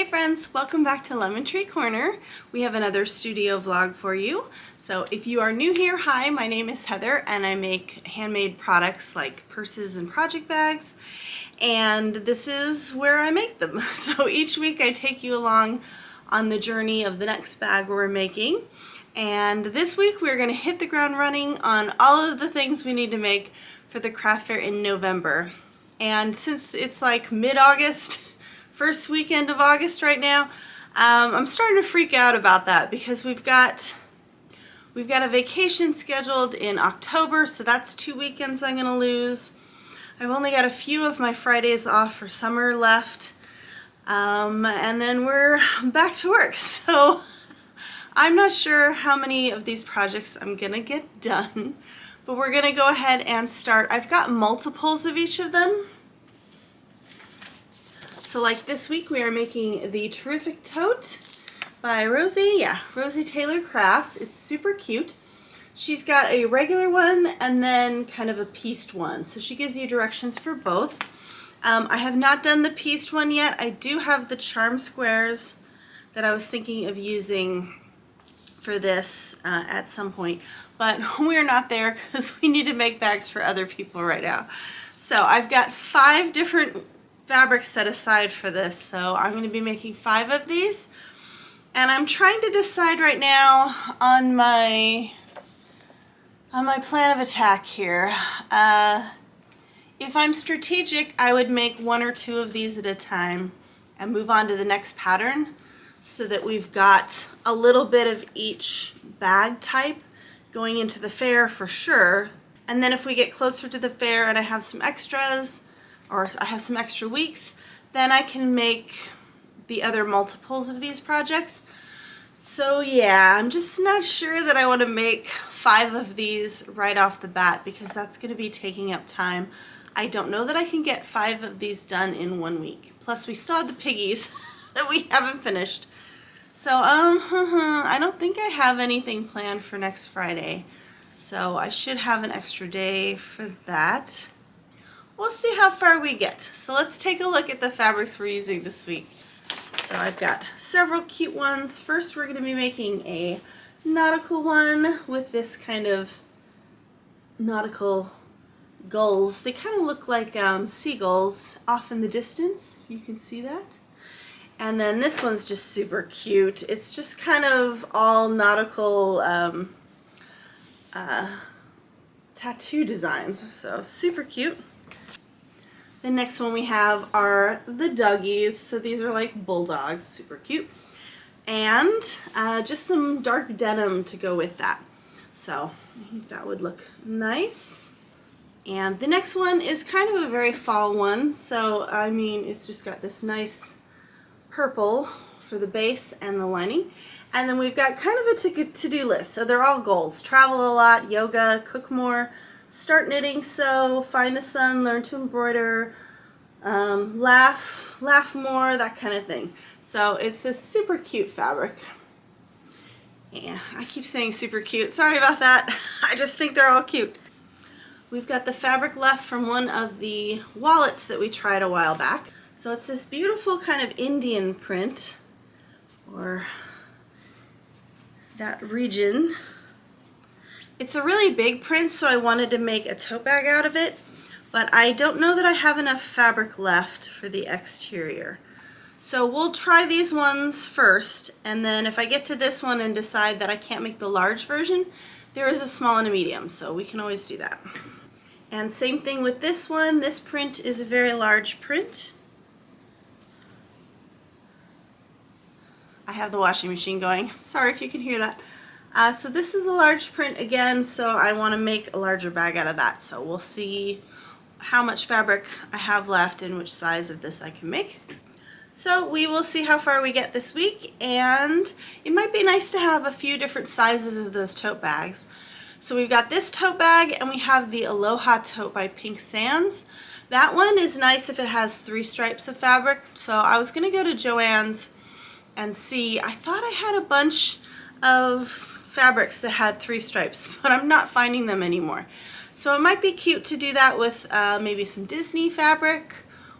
friends, welcome back to Lemon Tree Corner. We have another studio vlog for you. So if you are new here, hi, my name is Heather and I make handmade products like purses and project bags, and this is where I make them. So each week I take you along on the journey of the next bag we're making, and this week we're going to hit the ground running on all of the things we need to make for the craft fair in November. And since it's like mid-August, first weekend of August right now, I'm starting to freak out about that because we've got a vacation scheduled in October, so that's 2 weekends I'm going to lose. I've only got a few of my Fridays off for summer left, and then we're back to work. So I'm not sure how many of these projects I'm going to get done, but we're going to go ahead and start. I've got multiples of each of them. So like this week we are making the Terrific Tote by Rosie Taylor Crafts. It's super cute. She's got a regular one and then kind of a pieced one. So she gives you directions for both. I have not done the pieced one yet. I do have the charm squares that I was thinking of using for this at some point, but we're not there because we need to make bags for other people right now. So I've got 5 different fabrics set aside for this, so I'm going to be making 5 of these, and I'm trying to decide right now on my plan of attack here. If I'm strategic, I would make 1 or 2 of these at a time and move on to the next pattern so that we've got a little bit of each bag type going into the fair for sure. And then if we get closer to the fair and I have some extras, or I have some extra weeks, then I can make the other multiples of these projects. So yeah, I'm just not sure that I want to make 5 of these right off the bat because that's going to be taking up time. I don't know that I can get 5 of these done in 1 week. Plus we still have the piggies that we haven't finished. So I don't think I have anything planned for next Friday. So I should have an extra day for that. We'll see how far we get. So let's take a look at the fabrics we're using this week. So I've got several cute ones. First we're going to be making a nautical one with this kind of nautical gulls. They kind of look like seagulls off in the distance. You can see that. And then this one's just super cute. It's just kind of all nautical tattoo designs. So super cute. The next one we have are the doggies. So these are like bulldogs, super cute. And just some dark denim to go with that. So I think that would look nice. And the next one is kind of a very fall one. So I mean, it's just got this nice purple for the base and the lining. And then we've got kind of a to-do list. So they're all goals. Travel a lot, yoga, cook more, start knitting, sew, find the sun, learn to embroider, laugh more, that kind of thing. So it's a super cute fabric. Yeah, I keep saying super cute. Sorry about that. I just think they're all cute. We've got the fabric left from one of the wallets that we tried a while back. So it's this beautiful kind of Indian print, or that region. It's a really big print, so I wanted to make a tote bag out of it, but I don't know that I have enough fabric left for the exterior. So we'll try these ones first, and then if I get to this one and decide that I can't make the large version, there is a small and a medium, so we can always do that. And same thing with this one. This print is a very large print. I have the washing machine going. Sorry if you can hear that. So this is a large print again, so I want to make a larger bag out of that. So we'll see how much fabric I have left and which size of this I can make. So we will see how far we get this week, and it might be nice to have a few different sizes of those tote bags. So we've got this tote bag and we have the Aloha Tote by Pink Sands. That one is nice if it has 3 stripes of fabric. So I was going to go to Joann's and see. I thought I had a bunch of fabrics that had 3 stripes, but I'm not finding them anymore. So it might be cute to do that with maybe some Disney fabric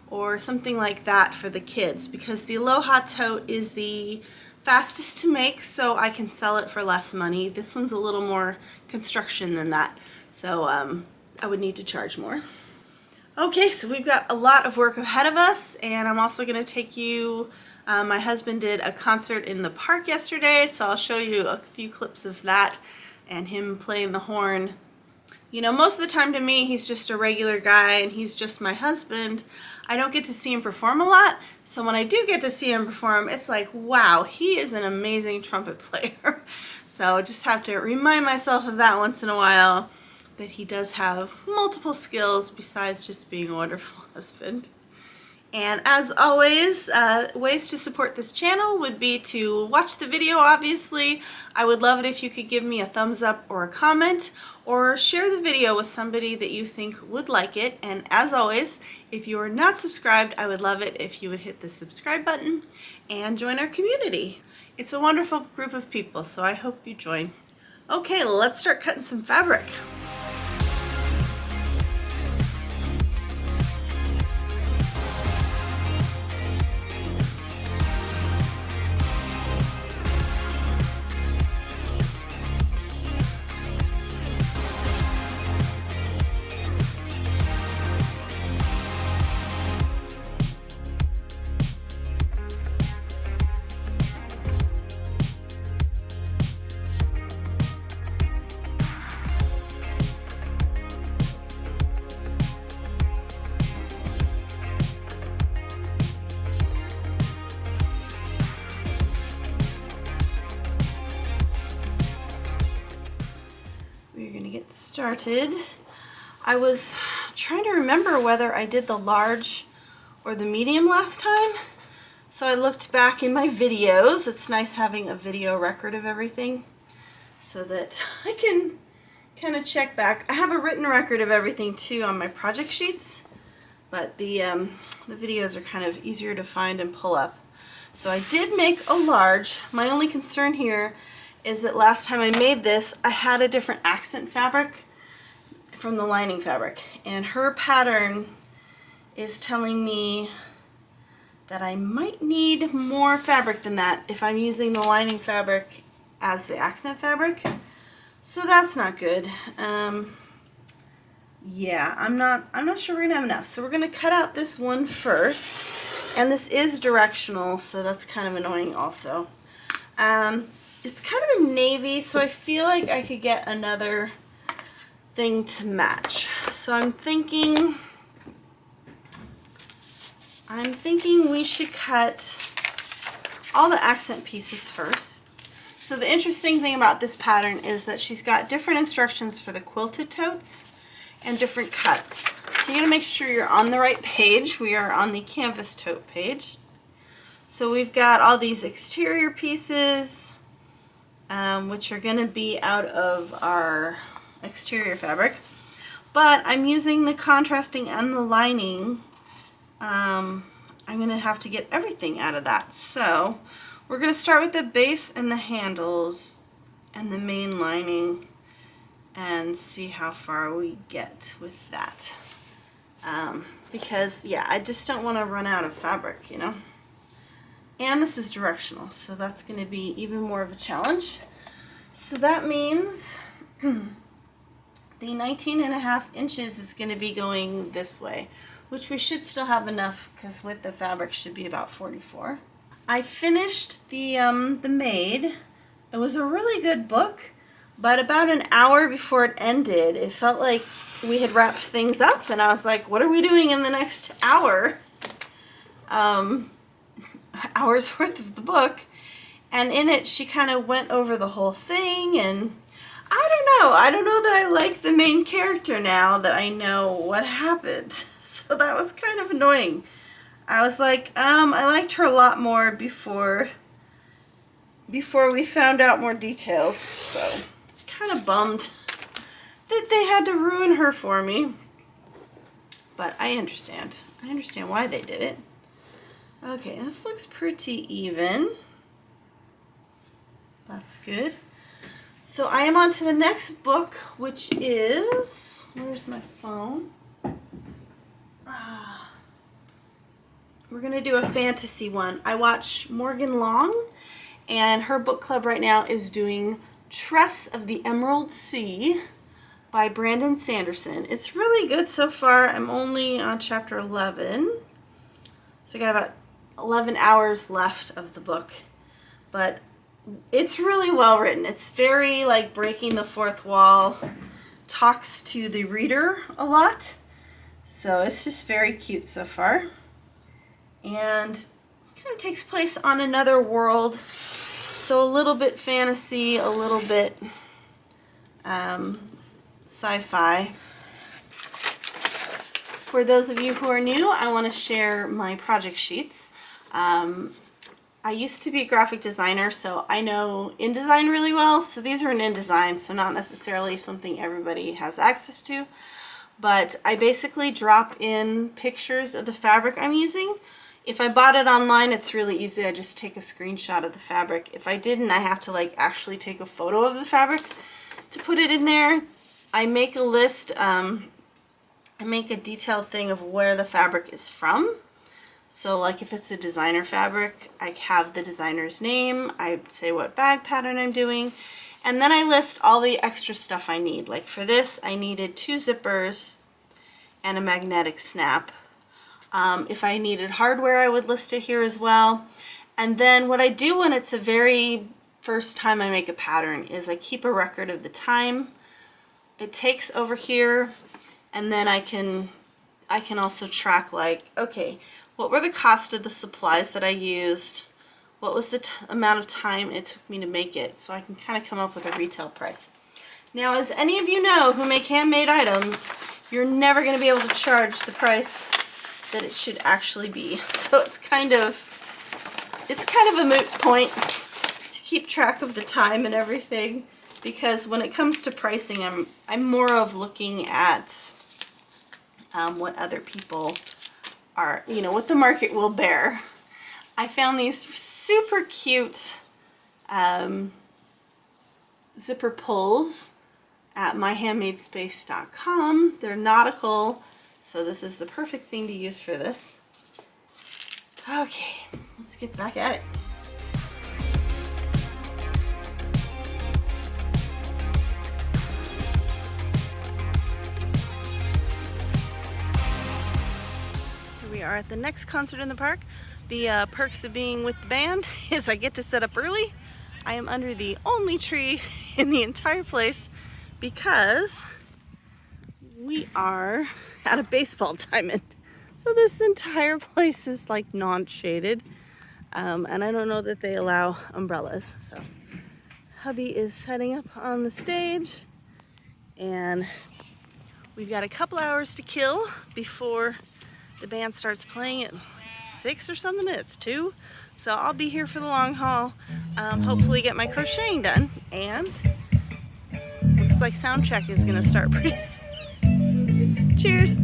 or something like that for the kids, because the Aloha tote is the fastest to make, so I can sell it for less money. This one's a little more construction than that, so I would need to charge more. Okay, so we've got a lot of work ahead of us, and I'm also going to take you, my husband did a concert in the park yesterday, so I'll show you a few clips of that and him playing the horn. You know, most of the time to me, he's just a regular guy and he's just my husband. I don't get to see him perform a lot, so when I do get to see him perform, it's like, wow, he is an amazing trumpet player. So I just have to remind myself of that once in a while, that he does have multiple skills besides just being a wonderful husband. And as always, ways to support this channel would be to watch the video, obviously. I would love it if you could give me a thumbs up or a comment, or share the video with somebody that you think would like it. And as always, if you are not subscribed, I would love it if you would hit the subscribe button and join our community. It's a wonderful group of people, so I hope you join. Okay, let's start cutting some fabric. We're gonna get started. I was trying to remember whether I did the large or the medium last time, so I looked back in my videos. It's nice having a video record of everything so that I can kind of check back. I have a written record of everything too on my project sheets, but the videos are kind of easier to find and pull up. So I did make a large. My only concern here is that last time I made this, I had a different accent fabric from the lining fabric, and her pattern is telling me that I might need more fabric than that if I'm using the lining fabric as the accent fabric. So that's not good. Yeah, I'm not sure we're gonna have enough. So we're gonna cut out this one first, and this is directional, so that's kind of annoying also. It's kind of a navy, so I feel like I could get another thing to match. So I'm thinking we should cut all the accent pieces first. So the interesting thing about this pattern is that she's got different instructions for the quilted totes and different cuts. So you gotta make sure you're on the right page. We are on the canvas tote page. So we've got all these exterior pieces, which are going to be out of our exterior fabric, but I'm using the contrasting and the lining. I'm going to have to get everything out of that. So we're going to start with the base and the handles and the main lining and see how far we get with that. Because yeah, I just don't want to run out of fabric, you know. And this is directional, so that's going to be even more of a challenge. So that means the 19.5 inches is going to be going this way, which we should still have enough because with the fabric should be about 44. I finished the Maid. It was a really good book, but about an hour before it ended, it felt like we had wrapped things up, and I was like, what are we doing in the next hour? Hours worth of the book, and in it she kind of went over the whole thing, and I don't know that I like the main character now that I know what happened. So that was kind of annoying. I was like, I liked her a lot more before we found out more details, so kind of bummed that they had to ruin her for me, but I understand why they did it. Okay, this looks pretty even. That's good. So I am on to the next book, which is, where's my phone? We're gonna do a fantasy one. I watch Morgan Long, and her book club right now is doing Tress of the Emerald Sea by Brandon Sanderson. It's really good so far. I'm only on chapter 11, so I got about 11 hours left of the book, but it's really well written. It's very like breaking the fourth wall, talks to the reader a lot, so it's just very cute so far, and kind of takes place on another world, so a little bit fantasy, a little bit sci-fi. For those of you who are new, I want to share my project sheets. I used to be a graphic designer, so I know InDesign really well. So these are in InDesign, so not necessarily something everybody has access to. But I basically drop in pictures of the fabric I'm using. If I bought it online, it's really easy. I just take a screenshot of the fabric. If I didn't, I have to like actually take a photo of the fabric to put it in there. I make a list, I make a detailed thing of where the fabric is from. So like if it's a designer fabric, I have the designer's name, I say what bag pattern I'm doing, and then I list all the extra stuff I need. Like for this, I needed 2 zippers and a magnetic snap. If I needed hardware, I would list it here as well. And then what I do when it's a very first time I make a pattern is I keep a record of the time it takes over here, and then I can also track like, okay, what were the cost of the supplies that I used? What was the amount of time it took me to make it? So I can kind of come up with a retail price. Now, as any of you know who make handmade items, you're never going to be able to charge the price that it should actually be. So it's kind of a moot point to keep track of the time and everything, because when it comes to pricing, I'm more of looking at what other people are, you know, what the market will bear. I found these super cute zipper pulls at myhandmadespace.com. They're nautical, so this is the perfect thing to use for this. Okay, let's get back at it. We are at the next concert in the park. The perks of being with the band is I get to set up early. I am under the only tree in the entire place because we are at a baseball diamond. So this entire place is like non-shaded, and I don't know that they allow umbrellas. So hubby is setting up on the stage, and we've got a couple hours to kill before the band starts playing at 6 or something. It's 2, so I'll be here for the long haul. Hopefully get my crocheting done, and looks like sound check is gonna start pretty soon. Cheers.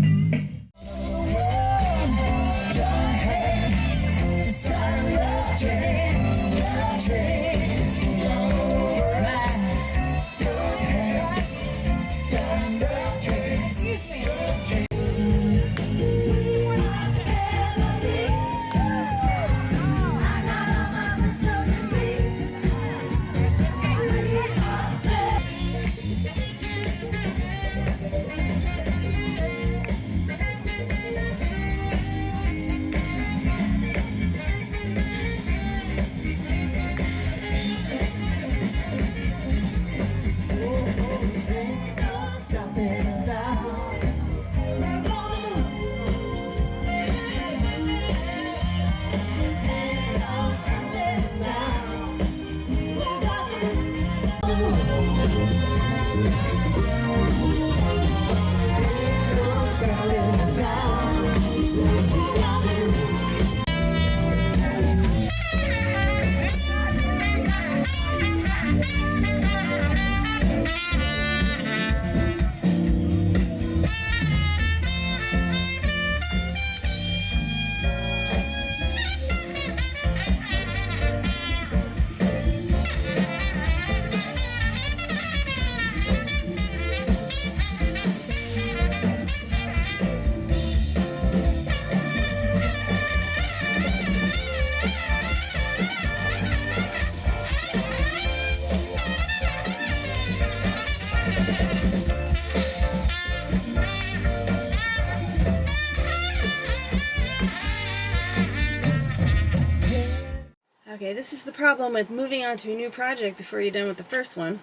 Okay, this is the problem with moving on to a new project before you're done with the first one.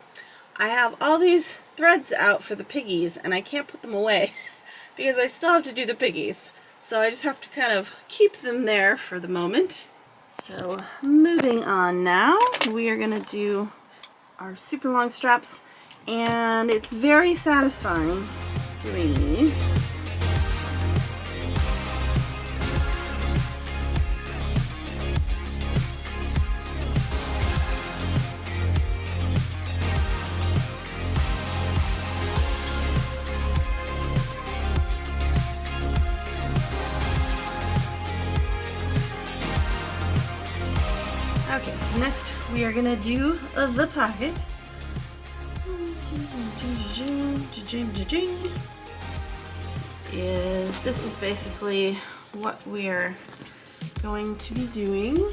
I have all these threads out for the piggies and I can't put them away because I still have to do the piggies. So I just have to kind of keep them there for the moment. So moving on now, we are going to do our super long straps, and it's very satisfying doing these. Okay, so next we are going to do the pocket. This is basically what we're going to be doing.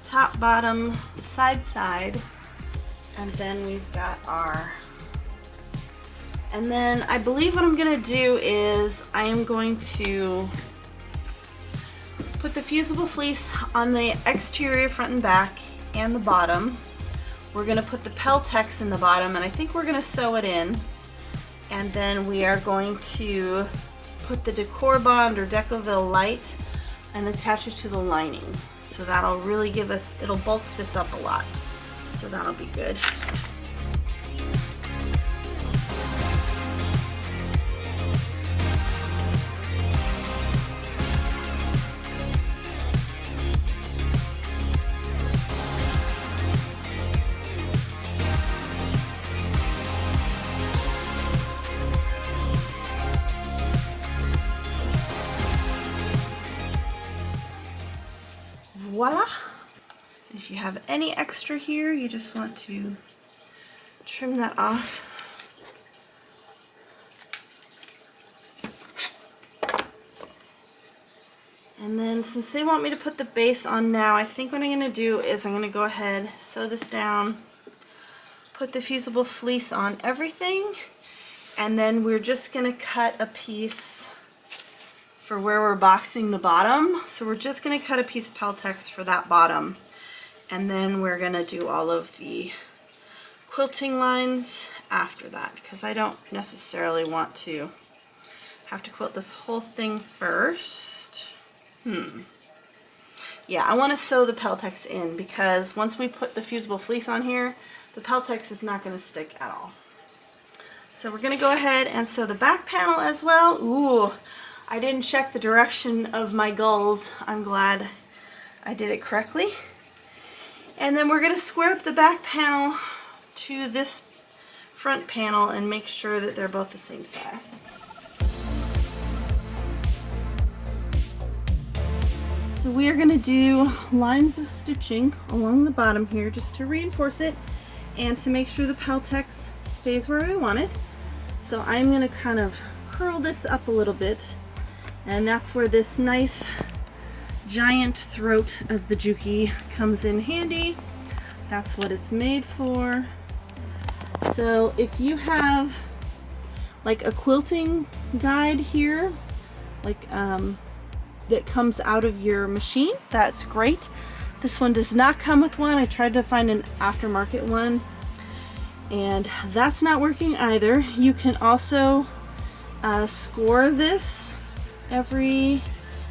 Top, bottom, side, side, and then we've got our... And then I believe what I'm going to do is I am going to put the fusible fleece on the exterior front and back and the bottom. We're going to put the Peltex in the bottom, and I think we're going to sew it in. And then we are going to put the Decor Bond or Decoville Light and attach it to the lining. So that'll really give us, it'll bulk this up a lot. So that'll be good. Voila! And if you have any extra here, you just want to trim that off. And then since they want me to put the base on now, I think what I'm going to do is I'm going to go ahead, sew this down, put the fusible fleece on everything, and then we're just going to cut a piece for where we're boxing the bottom. So we're just going to cut a piece of Peltex for that bottom, and then we're going to do all of the quilting lines after that, because I don't necessarily want to have to quilt this whole thing first. Yeah, I want to sew the Peltex in, because once we put the fusible fleece on here, the Peltex is not going to stick at all. So we're going to go ahead and sew the back panel as well. Ooh, I didn't check the direction of my gulls. I'm glad I did it correctly. And then we're going to square up the back panel to this front panel and make sure that they're both the same size. So we are going to do lines of stitching along the bottom here just to reinforce it and to make sure the Peltex stays where we want it. So I'm going to kind of curl this up a little bit, and that's where this nice giant throat of the Juki comes in handy. That's what it's made for. So if you have like a quilting guide here, like that comes out of your machine, that's great. This one does not come with one. I tried to find an aftermarket one, and that's not working either. You can also score this every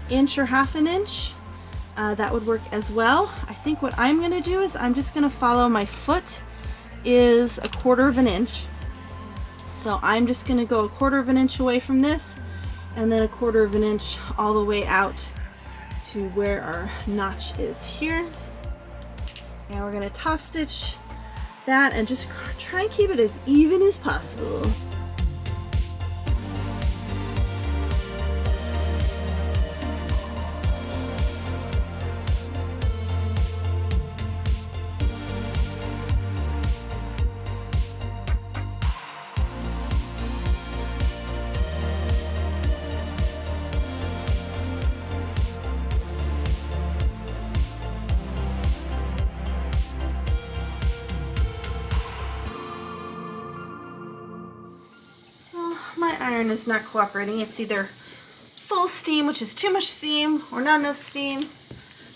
inch or half an inch. That would work as well. I think what I'm going to do is I'm just going to follow my foot is 1/4 of an inch. So I'm just going to go 1/4 of an inch away from this, and then 1/4 of an inch all the way out to where our notch is here. And we're going to top stitch that and just try and keep it as even as possible. my iron is not cooperating. It's either full steam, which is too much steam, or not enough steam.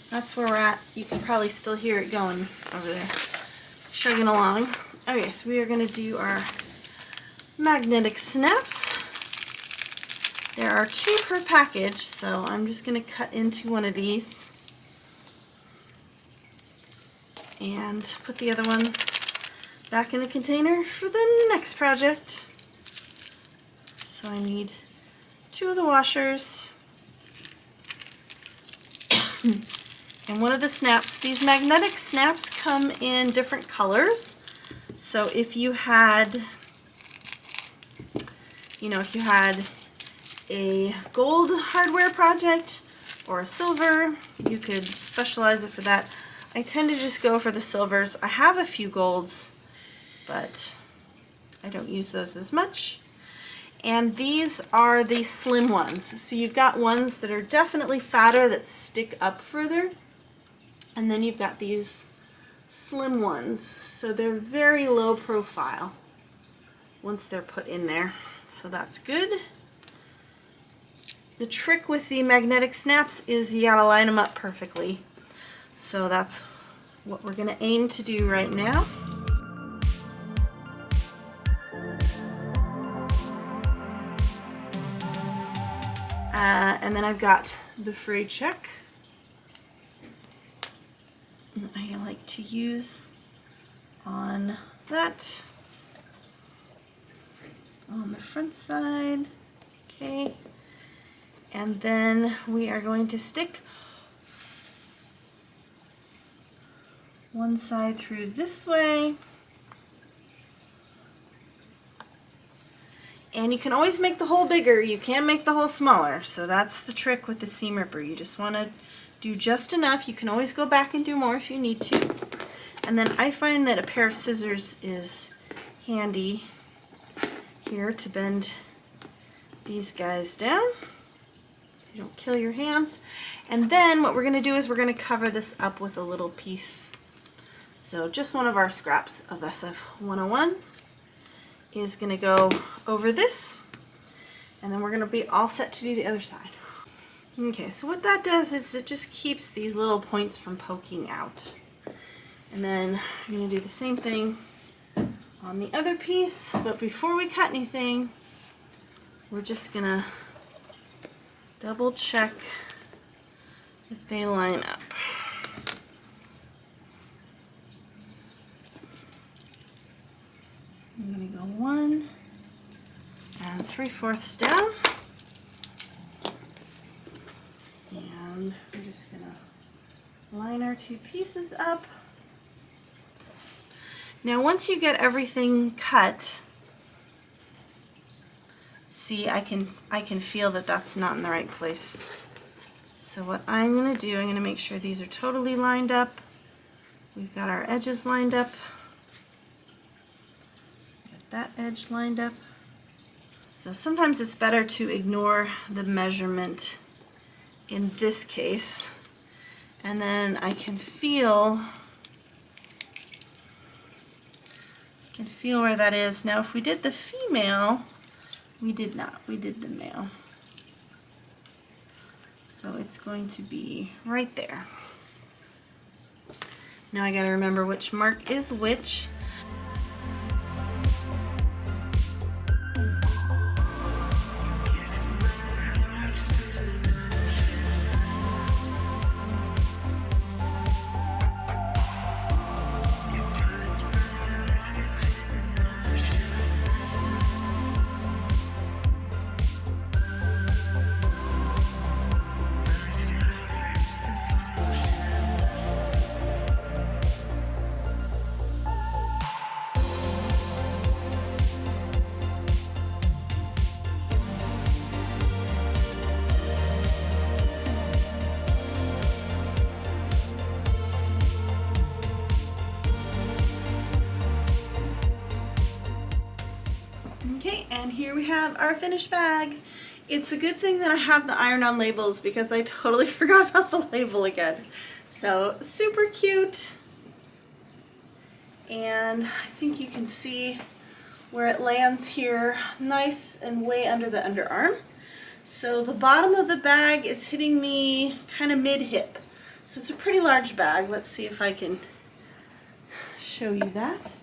That's where we're at. You can probably still hear it going over there, chugging along. Okay, so we are going to do our magnetic snaps. There are 2 per package, so I'm just going to cut into one of these and put the other one back in the container for the next project. So I need 2 of the washers and one of the snaps. These magnetic snaps come in different colors. So if you had, if you had a gold hardware project or a silver, you could specialize it for that. I tend to just go for the silvers. I have a few golds, but I don't use those as much. And these are the slim ones. So you've got ones that are definitely fatter that stick up further, and then you've got these slim ones. So they're very low profile once they're put in there. So that's good. The trick with the magnetic snaps is you gotta line them up perfectly. So that's what we're gonna aim to do right now. And then I've got the fray check that I like to use on that, on the front side. Okay, and then we are going to stick one side through this way. And you can always make the hole bigger, you can make the hole smaller, so that's the trick with the seam ripper. You just want to do just enough. You can always go back and do more if you need to. And then I find that a pair of scissors is handy here to bend these guys down. You don't kill your hands. And then what we're going to do is we're going to cover this up with a little piece. So just one of our scraps of SF 101 is going to go over this, and then we're going to be all set to do the other side. Okay, so what that does is it just keeps these little points from poking out. And then I'm going to do the same thing on the other piece, but before we cut anything, we're just going to double check that they line up. I'm going to go 1 3/4 down, and we're just going to line our 2 pieces up. Now once you get everything cut, see, I can feel that that's not in the right place. So what I'm going to do, I'm going to make sure these are totally lined up. We've got our edges lined up. That edge lined up. So sometimes it's better to ignore the measurement in this case, and then I can feel where that is. Now if we did the female, we did not, we did the male. So it's going to be right there. Now I gotta remember which mark is which. Okay, and here we have our finished bag. It's a good thing that I have the iron-on labels because I totally forgot about the label again. So super cute, and I think you can see where it lands here nice and way under the underarm. So the bottom of the bag is hitting me kind of mid-hip. So it's a pretty large bag. Let's see if I can show you that.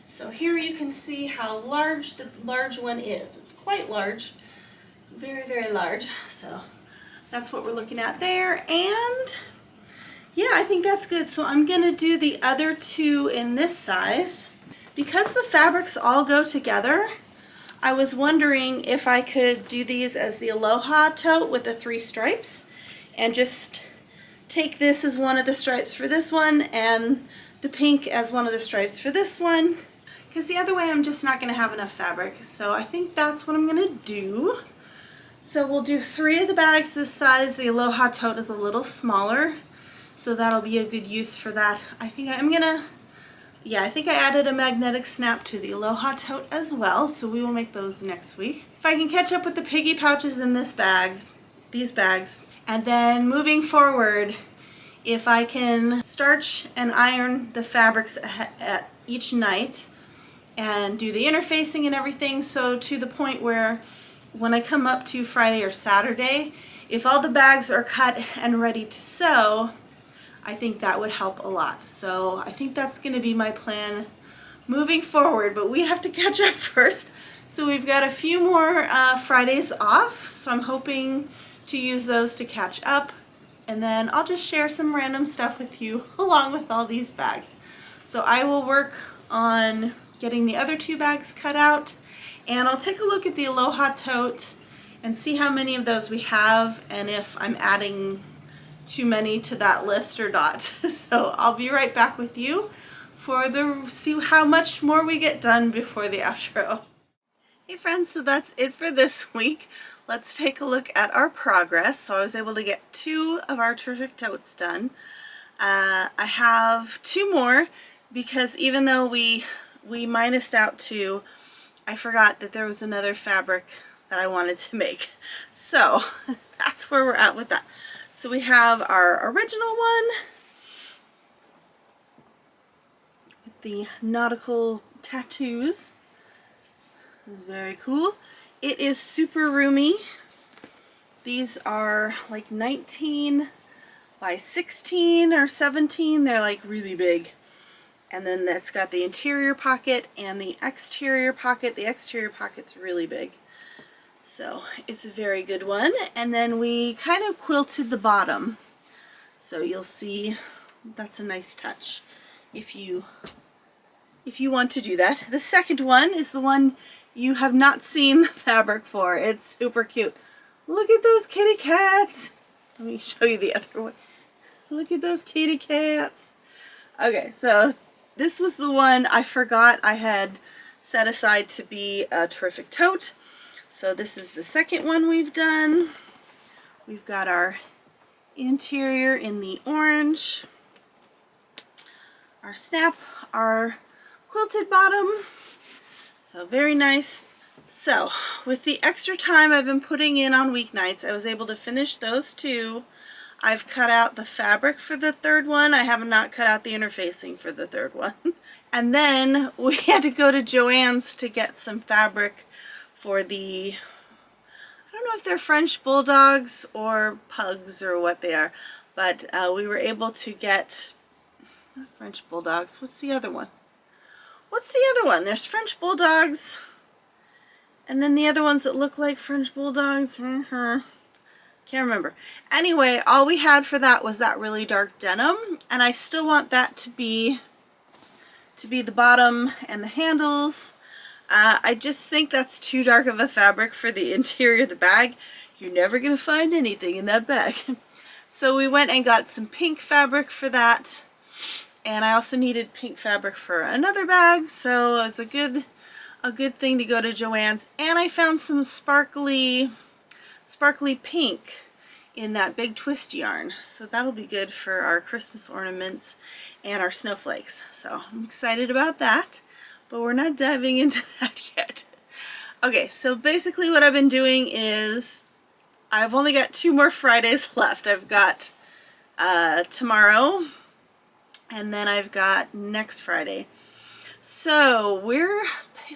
So here you can see how large the large one is. It's quite large, very, very large. So that's what we're looking at there. And yeah, I think that's good. So I'm gonna do the other two in this size. Because the fabrics all go together, I was wondering if I could do these as the Aloha tote with the 3 stripes and just take this as one of the stripes for this one and the pink as one of the stripes for this one. Because the other way I'm just not going to have enough fabric. So I think that's what I'm going to do. So we'll do 3 of the bags this size. The Aloha tote is a little smaller, so that'll be a good use for that. I think I'm going to, yeah, I think I added a magnetic snap to the Aloha tote as well, so we will make those next week. If I can catch up with the piggy pouches in this bag, these bags, and then moving forward, if I can starch and iron the fabrics at each night, and do the interfacing and everything, so to the point where when I come up to Friday or Saturday, if all the bags are cut and ready to sew, I think that would help a lot. So I think that's going to be my plan moving forward, but we have to catch up first. So we've got a few more Fridays off, so I'm hoping to use those to catch up, and then I'll just share some random stuff with you along with all these bags. So I will work on getting the other 2 bags cut out, and I'll take a look at the Aloha tote and see how many of those we have and if I'm adding too many to that list or not. So I'll be right back with you for see how much more we get done before the outro. Hey friends, so that's it for this week. Let's take a look at our progress. So I was able to get 2 of our Terrific Totes done. I have 2 more because even though we minused out 2, I forgot that there was another fabric that I wanted to make. So that's where we're at with that. So we have our original one with the nautical tattoos. It's very cool. It is super roomy. These are like 19 by 16 or 17. They're like really big. And then that's got the interior pocket and the exterior pocket. The exterior pocket's really big. So it's a very good one. And then we kind of quilted the bottom. So you'll see that's a nice touch if you want to do that. The second one is the one you have not seen the fabric for. It's super cute. Look at those kitty cats. Let me show you the other one. Look at those kitty cats. Okay, so this was the one I forgot I had set aside to be a Terrific Tote. So this is the second one we've done. We've got our interior in the orange, our snap, our quilted bottom. So very nice. So with the extra time I've been putting in on weeknights, I was able to finish those 2. I've cut out the fabric for the 3rd one. I have not cut out the interfacing for the 3rd one. And then we had to go to Joann's to get some fabric for the, I don't know if they're French bulldogs or pugs or what they are, but we were able to get, not French bulldogs, what's the other one? What's the other one? There's French bulldogs, and then the other ones that look like French bulldogs. Can't remember. Anyway, all we had for that was that really dark denim, and I still want that to be the bottom and the handles. I just think that's too dark of a fabric for the interior of the bag. You're never going to find anything in that bag. So we went and got some pink fabric for that. And I also needed pink fabric for another bag, so it was a good thing to go to Joann's. And I found some sparkly pink in that big twist yarn, so that'll be good for our Christmas ornaments and our snowflakes. So I'm excited about that, but we're not diving into that yet. Okay, so basically what I've been doing is I've only got 2 more Fridays left. I've got tomorrow, and then I've got next Friday. So we're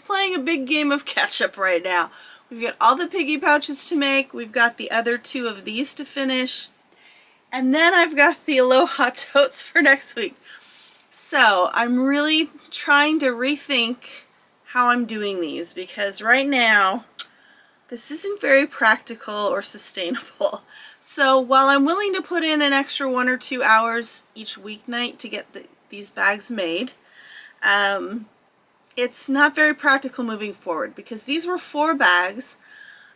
playing a big game of catch up right now. We've got all the piggy pouches to make. We've got the other 2 of these to finish. And then I've got the Aloha totes for next week. So I'm really trying to rethink how I'm doing these, because right now this isn't very practical or sustainable. So while I'm willing to put in an extra 1 or 2 hours each weeknight to get these bags made, it's not very practical moving forward, because these were 4 bags.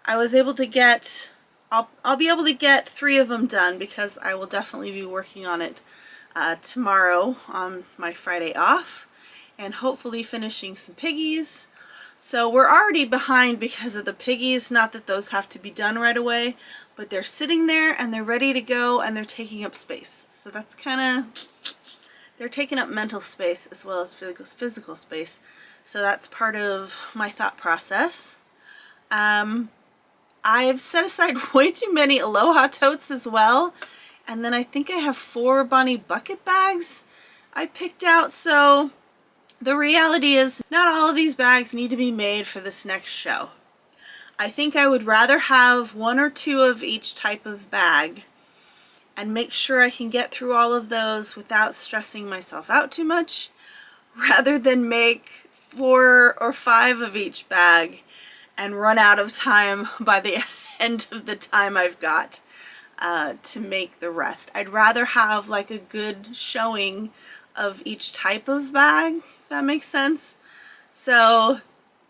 I was able to get, I'll be able to get 3 of them done, because I will definitely be working on it tomorrow on my Friday off, and hopefully finishing some piggies. So we're already behind because of the piggies. Not that those have to be done right away, but they're sitting there and they're ready to go, and they're taking up space. So that's kind of, they're taking up mental space as well as physical space. So that's part of my thought process. I've set aside way too many Aloha totes as well. And then I think I have 4 Bonnie bucket bags I picked out. So the reality is, not all of these bags need to be made for this next show. I think I would rather have 1 or 2 of each type of bag and make sure I can get through all of those without stressing myself out too much, rather than make 4 or 5 of each bag and run out of time by the end of the time I've got to make the rest. I'd rather have like a good showing of each type of bag, if that makes sense. So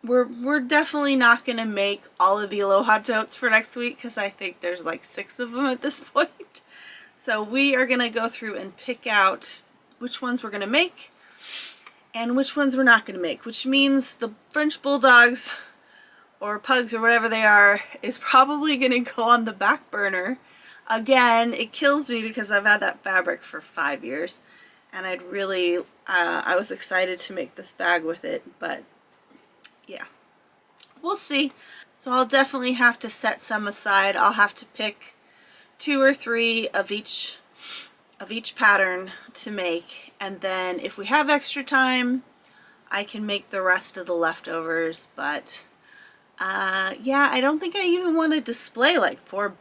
we're definitely not going to make all of the Aloha totes for next week, because I think there's like 6 of them at this point. So we are going to go through and pick out which ones we're going to make and which ones we're not going to make, which means the French Bulldogs or Pugs or whatever they are is probably going to go on the back burner. Again, it kills me because I've had that fabric for 5 years, and I'd really, I was excited to make this bag with it, but yeah, we'll see. So I'll definitely have to set some aside. I'll have to pick 2 or 3 of each pattern to make, and then if we have extra time, I can make the rest of the leftovers. But yeah, I don't think I even want to display like 4.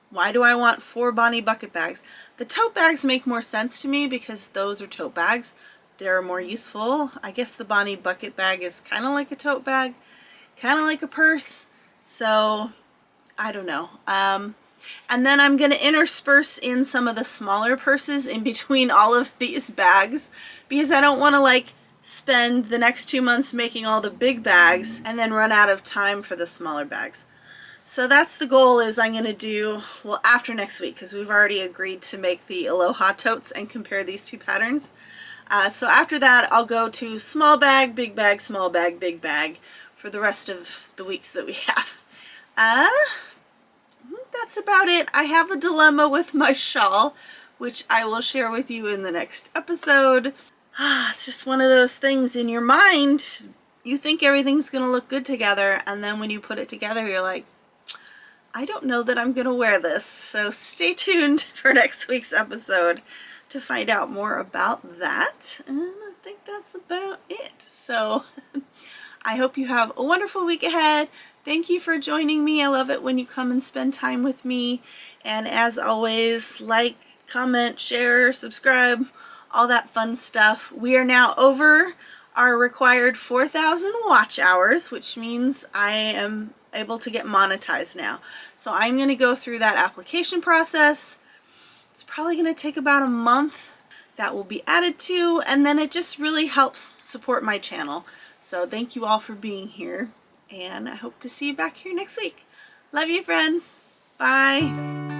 Why do I want 4 Bonnie bucket bags? The tote bags make more sense to me because those are tote bags. They're more useful. I guess the Bonnie bucket bag is kind of like a tote bag, kind of like a purse. So I don't know. And then I'm going to intersperse in some of the smaller purses in between all of these bags, because I don't want to like spend the next 2 months making all the big bags and then run out of time for the smaller bags. So that's the goal, is I'm going to do, well, after next week, because we've already agreed to make the Aloha totes and compare these 2 patterns. So after that, I'll go to small bag, big bag, small bag, big bag for the rest of the weeks that we have. That's about it. I have a dilemma with my shawl, which I will share with you in the next episode. It's just one of those things in your mind. You think everything's going to look good together, and then when you put it together, you're like, I don't know that I'm going to wear this. So stay tuned for next week's episode to find out more about that. And I think that's about it. So I hope you have a wonderful week ahead. Thank you for joining me. I love it when you come and spend time with me. And as always, like, comment, share, subscribe, all that fun stuff. We are now over our required 4,000 watch hours, which means I am able to get monetized now. So I'm going to go through that application process. It's probably going to take about a month. That will be added to, and then it just really helps support my channel. So thank you all for being here, and I hope to see you back here next week. Love you, friends. Bye.